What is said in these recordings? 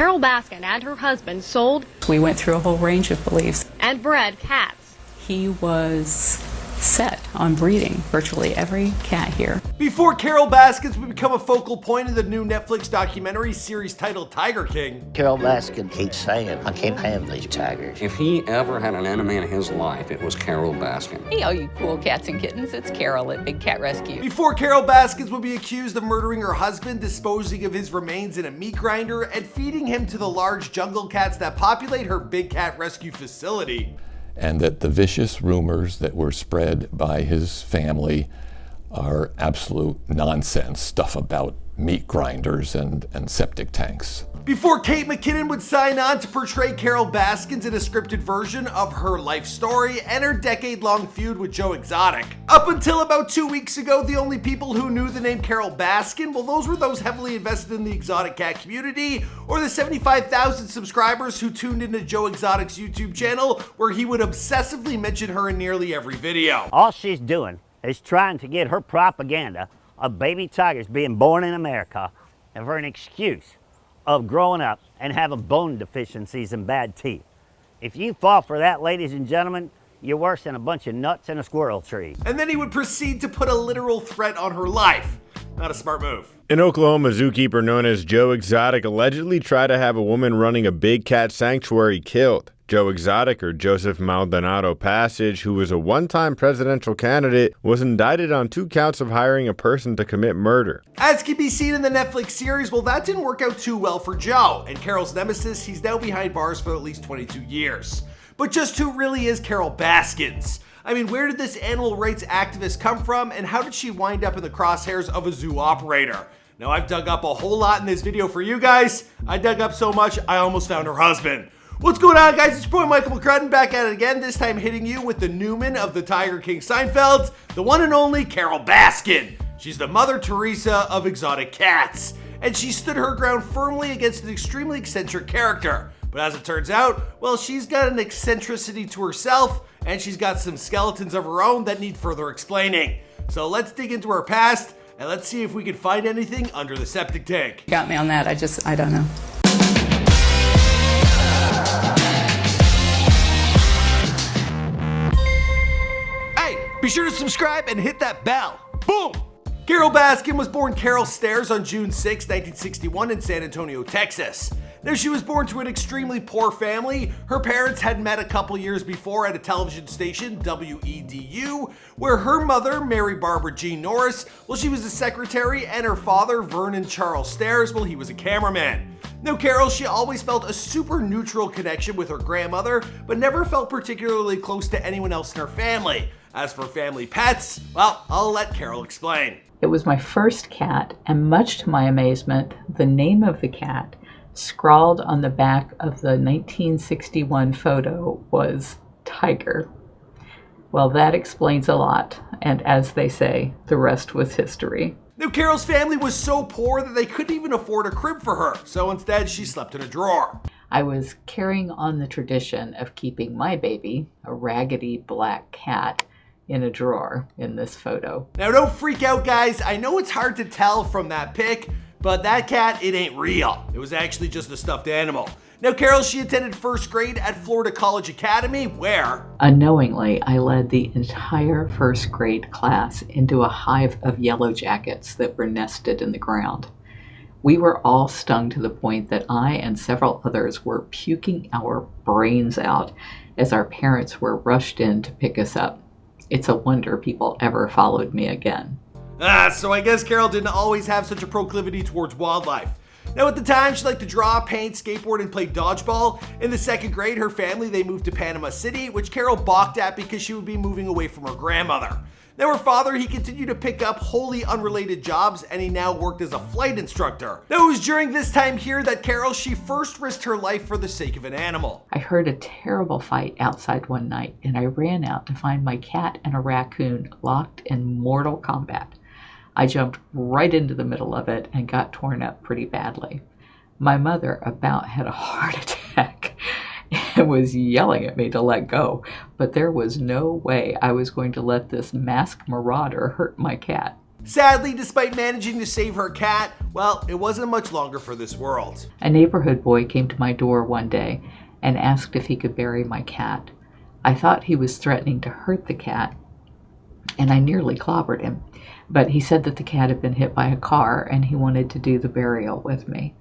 Carole Baskin and her husband sold We went through a whole range of beliefs. and bred cats. He was set on breeding virtually every cat here. Before Carole Baskin would become a focal point in the new Netflix documentary series titled Tiger King. Carole Baskin keeps saying, I can't have these tigers. If he ever had an enemy in his life, it was Carole Baskin. Hey, all you cool cats and kittens, it's Carole at Big Cat Rescue. Before Carole Baskin would be accused of murdering her husband, disposing of his remains in a meat grinder, and feeding him to the large jungle cats that populate her Big Cat Rescue facility. And that the vicious rumors that were spread by his family are absolute nonsense, stuff about meat grinders and septic tanks. Before Kate McKinnon would sign on to portray Carole Baskin in a scripted version of her life story and her decade-long feud with Joe Exotic. Up until about 2 weeks ago, the only people who knew the name Carole Baskin, well, those were those heavily invested in the exotic cat community, or the 75,000 subscribers who tuned into Joe Exotic's YouTube channel, where he would obsessively mention her in nearly every video. All she's doing is trying to get her propaganda of baby tigers being born in America and for an excuse of growing up and having bone deficiencies and bad teeth. If you fall for that, ladies and gentlemen, you're worse than a bunch of nuts in a squirrel tree. And then he would proceed to put a literal threat on her life. Not a smart move. An Oklahoma zookeeper known as Joe Exotic allegedly tried to have a woman running a big cat sanctuary killed. Joe Exotic, or Joseph Maldonado Passage, who was a one-time presidential candidate, was indicted on 2 counts of hiring a person to commit murder. As can be seen in the Netflix series, well, that didn't work out too well for Joe. And Carole's nemesis, he's now behind bars for at least 22 years. But just who really is Carole Baskin? I mean, where did this animal rights activist come from, and how did she wind up in the crosshairs of a zoo operator? Now, I've dug up a whole lot in this video for you guys. I dug up so much, I almost found her husband. What's going on, guys? It's your boy Michael McCrudden back at it again, this time hitting you with the Newman of the Tiger King Seinfeld, the one and only Carole Baskin. She's the Mother Teresa of exotic cats, and she stood her ground firmly against an extremely eccentric character. But as it turns out, well, she's got an eccentricity to herself, and she's got some skeletons of her own that need further explaining. So let's dig into her past, and let's see if we can find anything under the septic tank. Got me on that. I don't know. Be sure to subscribe and hit that bell. Boom! Carole Baskin was born Carol Stairs on June 6, 1961 in San Antonio, Texas. Now, she was born to an extremely poor family. Her parents had met a couple years before at a television station, WEDU, where her mother, Mary Barbara Jean Norris, well, she was a secretary, and her father, Vernon Charles Stairs, well, he was a cameraman. Now, Carole, she always felt a super neutral connection with her grandmother, but never felt particularly close to anyone else in her family. As for family pets, well, I'll let Carole explain. It was my first cat, and much to my amazement, the name of the cat scrawled on the back of the 1961 photo was Tiger. Well, that explains a lot, and as they say, the rest was history. Now, Carole's family was so poor that they couldn't even afford a crib for her, so instead she slept in a drawer. I was carrying on the tradition of keeping my baby, a raggedy black cat, in a drawer in this photo. Now, don't freak out, guys. I know it's hard to tell from that pic, but that cat, it ain't real. It was actually just a stuffed animal. Now, Carole, she attended first grade at Florida College Academy, where unknowingly, I led the entire first grade class into a hive of yellow jackets that were nested in the ground. We were all stung to the point that I and several others were puking our brains out as our parents were rushed in to pick us up. It's a wonder people ever followed me again. So I guess Carole didn't always have such a proclivity towards wildlife. Now, at the time, she liked to draw, paint, skateboard, and play dodgeball. In the second grade, her family, they moved to Panama City, which Carole balked at because she would be moving away from her grandmother. Now, her father, he continued to pick up wholly unrelated jobs, and he now worked as a flight instructor. Now, it was during this time here that Carole, she first risked her life for the sake of an animal. I heard a terrible fight outside one night, and I ran out to find my cat and a raccoon locked in mortal combat. I jumped right into the middle of it and got torn up pretty badly. My mother about had a heart attack and was yelling at me to let go, but there was no way I was going to let this masked marauder hurt my cat. Sadly, despite managing to save her cat, well, it wasn't much longer for this world. A neighborhood boy came to my door one day and asked if he could bury my cat. I thought he was threatening to hurt the cat, and I nearly clobbered him. But he said that the cat had been hit by a car and he wanted to do the burial with me.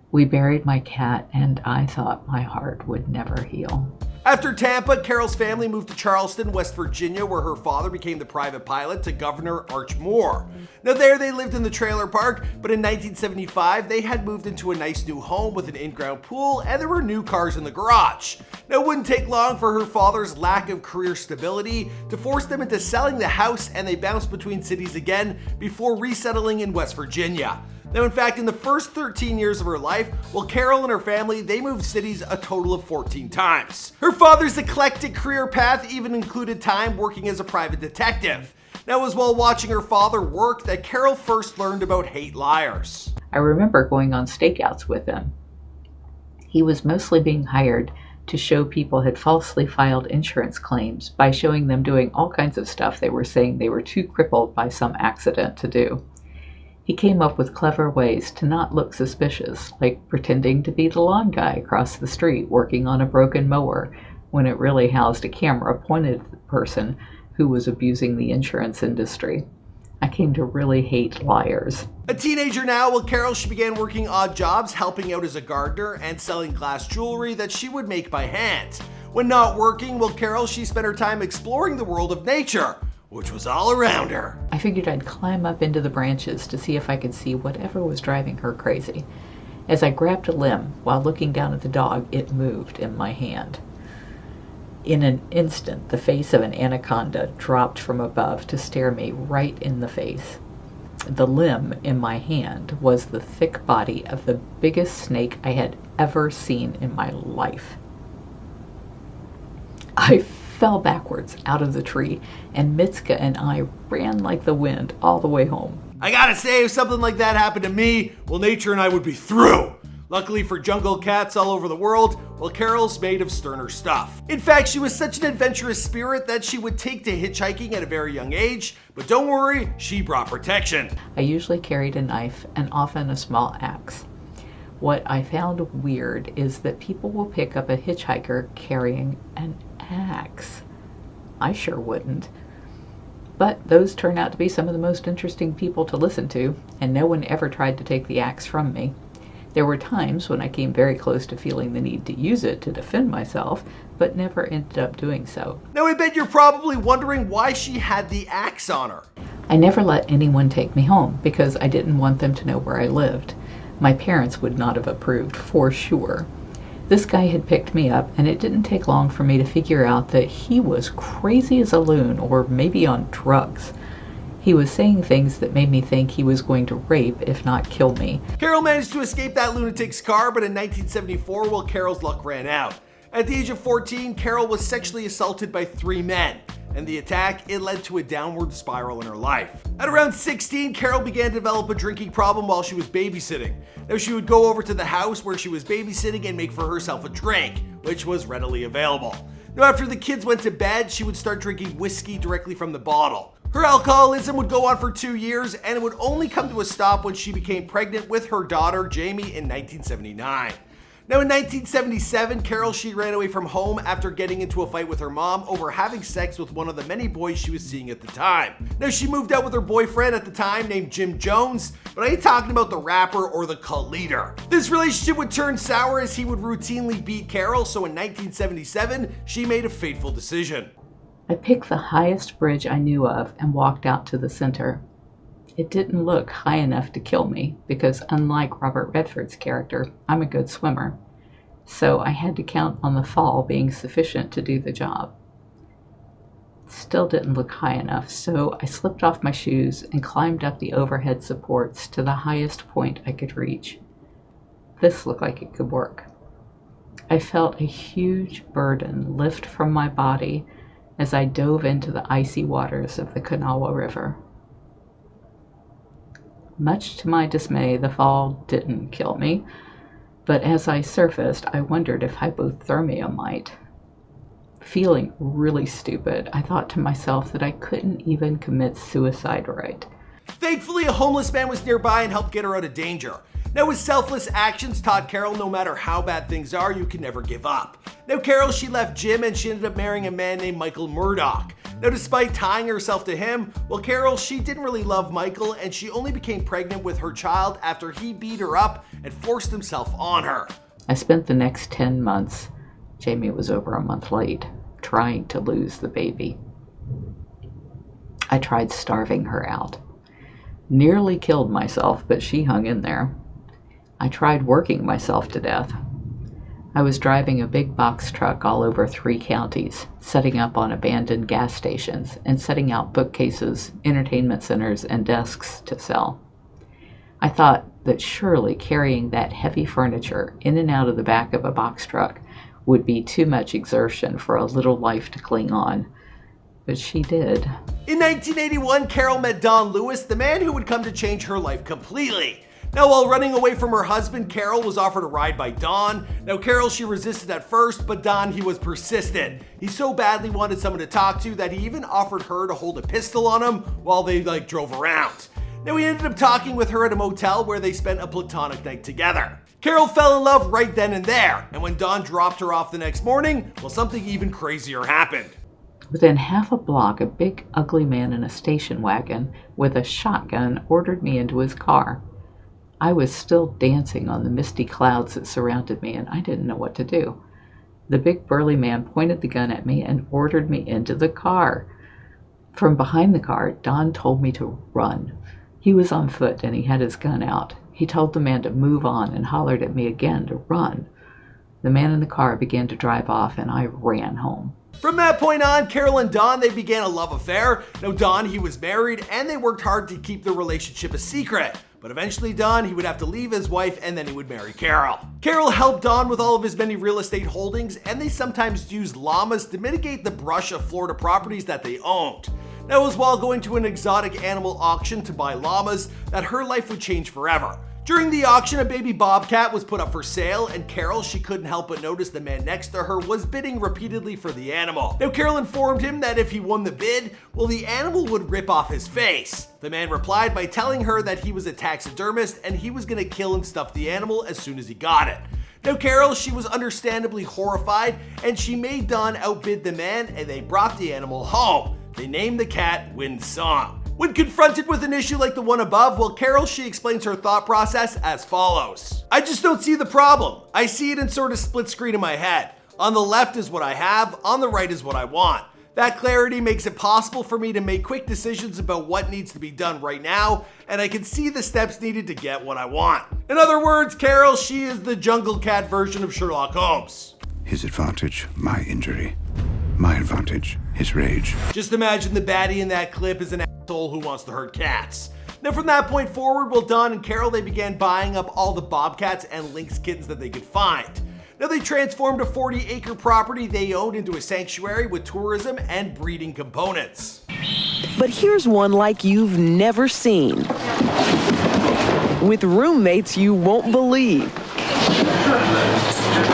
We buried my cat, and I thought my heart would never heal. After Tampa, Carole's family moved to Charleston, West Virginia, where her father became the private pilot to Governor Arch Moore. Now there they lived in the trailer park, but in 1975 they had moved into a nice new home with an in-ground pool, and there were new cars in the garage. Now it wouldn't take long for her father's lack of career stability to force them into selling the house, and they bounced between cities again before resettling in West Virginia. Now, in fact, in the first 13 years of her life, well, Carole and her family, they moved cities a total of 14 times. Her father's eclectic career path even included time working as a private detective. Now, it was while watching her father work that Carole first learned about hate liars. I remember going on stakeouts with him. He was mostly being hired to show people had falsely filed insurance claims by showing them doing all kinds of stuff they were saying they were too crippled by some accident to do. He came up with clever ways to not look suspicious, like pretending to be the lawn guy across the street working on a broken mower, when it really housed a camera pointed at the person who was abusing the insurance industry. I came to really hate liars. A teenager now, well, Carole, she began working odd jobs, helping out as a gardener and selling glass jewelry that she would make by hand. When not working, well, Carole, she spent her time exploring the world of nature, which was all around her. I figured I'd climb up into the branches to see if I could see whatever was driving her crazy. As I grabbed a limb while looking down at the dog, it moved in my hand. In an instant, the face of an anaconda dropped from above to stare me right in the face. The limb in my hand was the thick body of the biggest snake I had ever seen in my life. I fell backwards out of the tree, and Mitska and I ran like the wind all the way home. I gotta say, if something like that happened to me, well, nature and I would be through. Luckily for jungle cats all over the world, well, Carole's made of sterner stuff. In fact, she was such an adventurous spirit that she would take to hitchhiking at a very young age, but don't worry, she brought protection. I usually carried a knife and often a small axe. What I found weird is that people will pick up a hitchhiker carrying an axe. I sure wouldn't. But those turn out to be some of the most interesting people to listen to, and no one ever tried to take the axe from me. There were times when I came very close to feeling the need to use it to defend myself, but never ended up doing so. Now I bet you're probably wondering why she had the axe on her. I never let anyone take me home because I didn't want them to know where I lived. My parents would not have approved, for sure. This guy had picked me up, and it didn't take long for me to figure out that he was crazy as a loon, or maybe on drugs. He was saying things that made me think he was going to rape, if not kill me. Carole managed to escape that lunatic's car, but in 1974, well, Carole's luck ran out. At the age of 14, Carole was sexually assaulted by 3 men, and the attack, it led to a downward spiral in her life. At around 16, Carole began to develop a drinking problem while she was babysitting. Now she would go over to the house where she was babysitting and make for herself a drink, which was readily available. Now after the kids went to bed, she would start drinking whiskey directly from the bottle. Her alcoholism would go on for 2 years, and it would only come to a stop when she became pregnant with her daughter, Jamie, in 1979. Now in 1977, Carole, she ran away from home after getting into a fight with her mom over having sex with one of the many boys she was seeing at the time. Now she moved out with her boyfriend at the time named Jim Jones, but I ain't talking about the rapper or the cult leader. This relationship would turn sour as he would routinely beat Carole, so in 1977, she made a fateful decision. I picked the highest bridge I knew of and walked out to the center. It didn't look high enough to kill me because, unlike Robert Redford's character, I'm a good swimmer. So I had to count on the fall being sufficient to do the job. It still didn't look high enough, so I slipped off my shoes and climbed up the overhead supports to the highest point I could reach. This looked like it could work. I felt a huge burden lift from my body as I dove into the icy waters of the Kanawha River. Much to my dismay, the fall didn't kill me, but as I surfaced, I wondered if hypothermia might. Feeling really stupid, I thought to myself that I couldn't even commit suicide right. Thankfully, a homeless man was nearby and helped get her out of danger. Now, his selfless actions taught Carole no matter how bad things are, you can never give up. Now, Carole, she left Jim and she ended up marrying a man named Michael Murdoch. Now, despite tying herself to him, well, Carole, she didn't really love Michael and she only became pregnant with her child after he beat her up and forced himself on her. I spent the next 10 months, Jamie was over a month late, trying to lose the baby. I tried starving her out. Nearly killed myself, but she hung in there. I tried working myself to death. I was driving a big box truck all over 3 counties, setting up on abandoned gas stations and setting out bookcases, entertainment centers, and desks to sell. I thought that surely carrying that heavy furniture in and out of the back of a box truck would be too much exertion for a little life to cling on. But she did. In 1981, Carole met Don Lewis, the man who would come to change her life completely. Now, while running away from her husband, Carole was offered a ride by Don. Now, Carole, she resisted at first, but Don, he was persistent. He so badly wanted someone to talk to that he even offered her to hold a pistol on him while they drove around. Now, he ended up talking with her at a motel where they spent a platonic night together. Carole fell in love right then and there, and when Don dropped her off the next morning, well, something even crazier happened. Within half a block, a big, ugly man in a station wagon with a shotgun ordered me into his car. I was still dancing on the misty clouds that surrounded me, and I didn't know what to do. The big, burly man pointed the gun at me and ordered me into the car. From behind the car, Don told me to run. He was on foot, and he had his gun out. He told the man to move on and hollered at me again to run. The man in the car began to drive off, and I ran home. From that point on, Carole and Don, they began a love affair. Now, Don, he was married, and they worked hard to keep their relationship a secret. But eventually, Don, he would have to leave his wife, and then he would marry Carole. Carole helped Don with all of his many real estate holdings, and they sometimes used llamas to mitigate the brush of Florida properties that they owned. Now, it was while going to an exotic animal auction to buy llamas that her life would change forever. During the auction, a baby bobcat was put up for sale, and Carole, she couldn't help but notice the man next to her was bidding repeatedly for the animal. Now, Carole informed him that if he won the bid, well, the animal would rip off his face. The man replied by telling her that he was a taxidermist and he was gonna kill and stuff the animal as soon as he got it. Now, Carole, she was understandably horrified, and she made Don outbid the man, and they brought the animal home. They named the cat Wind Song. When confronted with an issue like the one above, well, Carole, she explains her thought process as follows. I just don't see the problem. I see it in sort of split screen in my head. On the left is what I have, on the right is what I want. That clarity makes it possible for me to make quick decisions about what needs to be done right now, and I can see the steps needed to get what I want. In other words, Carole, she is the jungle cat version of Sherlock Holmes. His advantage, my injury. My advantage, his rage. Just imagine the baddie in that clip is an asshole who wants to hurt cats. Now, from that point forward, well, Don and Carole, they began buying up all the bobcats and lynx kittens that they could find. Now, they transformed a 40-acre property they owned into a sanctuary with tourism and breeding components. But here's one like you've never seen, with roommates you won't believe.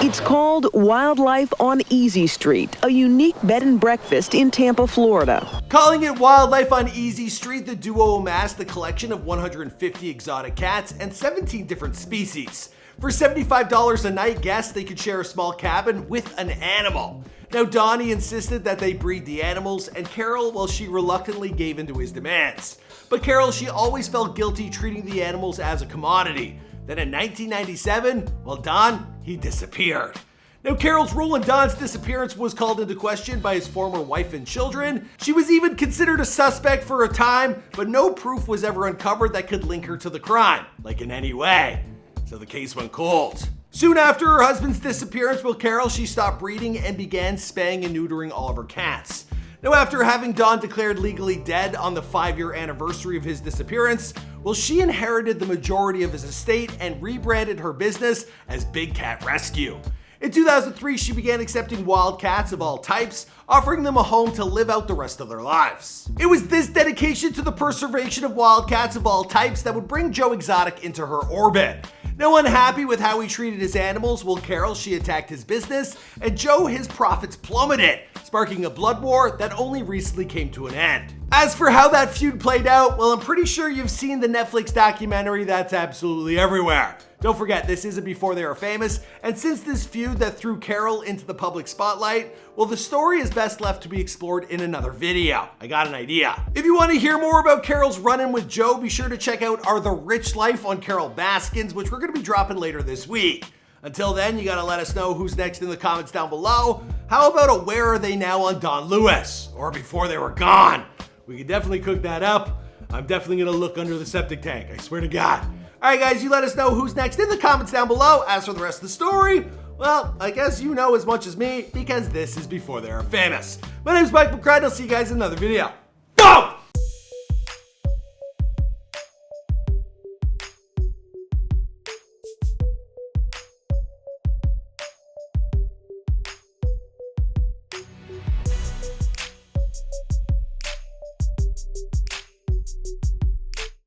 It's called Wildlife on Easy Street, a unique bed and breakfast in Tampa, Florida. Calling it Wildlife on Easy Street, the duo amassed a collection of 150 exotic cats and 17 different species. For $75 a night, guests, they could share a small cabin with an animal. Now, Donnie insisted that they breed the animals, and Carole, well, she reluctantly gave in to his demands. But Carole, she always felt guilty treating the animals as a commodity. Then in 1997, well, Don, he disappeared. Now, Carole's role in Don's disappearance was called into question by his former wife and children. She was even considered a suspect for a time, but no proof was ever uncovered that could link her to the crime, like in any way. So the case went cold. Soon after her husband's disappearance, well, Carole, she stopped breeding and began spaying and neutering all of her cats. Now, after having Don declared legally dead on the 5-year anniversary of his disappearance, well, she inherited the majority of his estate and rebranded her business as Big Cat Rescue. In 2003, she began accepting wild cats of all types, offering them a home to live out the rest of their lives. It was this dedication to the preservation of wild cats of all types that would bring Joe Exotic into her orbit. Now, unhappy with how he treated his animals, well, Carole, she attacked his business, and Joe, his profits plummeted, sparking a blood war that only recently came to an end. As for how that feud played out, well, I'm pretty sure you've seen the Netflix documentary that's absolutely everywhere. Don't forget, this isn't before they were famous, and since this feud that threw Carole into the public spotlight, well, the story is best left to be explored in another video. I got an idea. If you want to hear more about Carole's run-in with Joe, be sure to check out Are the Rich Life on Carole Baskin's, which we're going to be dropping later this week. Until then, you gotta let us know who's next in the comments down below. How about a Where Are They Now on Don Lewis? Or Before They Were Gone? We could definitely cook that up. I'm definitely gonna look under the septic tank, I swear to God. All right, guys, you let us know who's next in the comments down below. As for the rest of the story, well, I guess you know as much as me because this is Before They Are Famous. My name is Mike McCride, and I'll see you guys in another video. Go!